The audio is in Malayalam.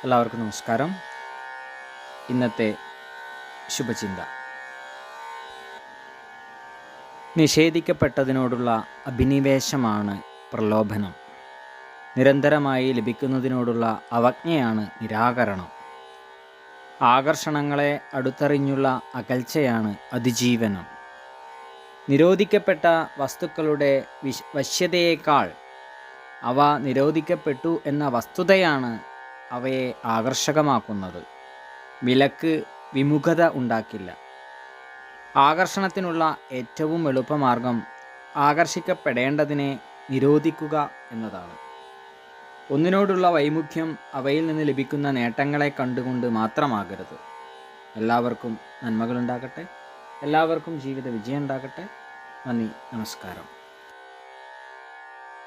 എല്ലാവർക്കും നമസ്കാരം. ഇന്നത്തെ ശുഭചിന്ത: നിഷേധിക്കപ്പെട്ടതിനോടുള്ള അഭിനിവേശമാണ് പ്രലോഭനം. നിരന്തരമായി ലഭിക്കുന്നതിനോടുള്ള അവജ്ഞയാണ് നിരാകരണം. ആകർഷണങ്ങളെ അടുത്തറിഞ്ഞുള്ള അകൽച്ചയാണ് അതിജീവനം. നിരോധിക്കപ്പെട്ട വസ്തുക്കളുടെ വശ്യതയേക്കാൾ അവ നിരോധിക്കപ്പെട്ടു എന്ന വസ്തുതയാണ് അവയെ ആകർഷകമാക്കുന്നത്. വിലക്ക് വിമുഖത ഉണ്ടാക്കില്ല. ആകർഷണത്തിനുള്ള ഏറ്റവും എളുപ്പമാർഗം ആകർഷിക്കപ്പെടേണ്ടതിനെ നിരോധിക്കുക എന്നതാണ്. ഒന്നിനോടുള്ള വൈമുഖ്യം അവയിൽ നിന്ന് ലഭിക്കുന്ന നേട്ടങ്ങളെ കണ്ടുകൊണ്ട് മാത്രമാകരുത്. എല്ലാവർക്കും നന്മകളുണ്ടാകട്ടെ. എല്ലാവർക്കും ജീവിത വിജയം ഉണ്ടാകട്ടെ. നന്ദി, നമസ്കാരം.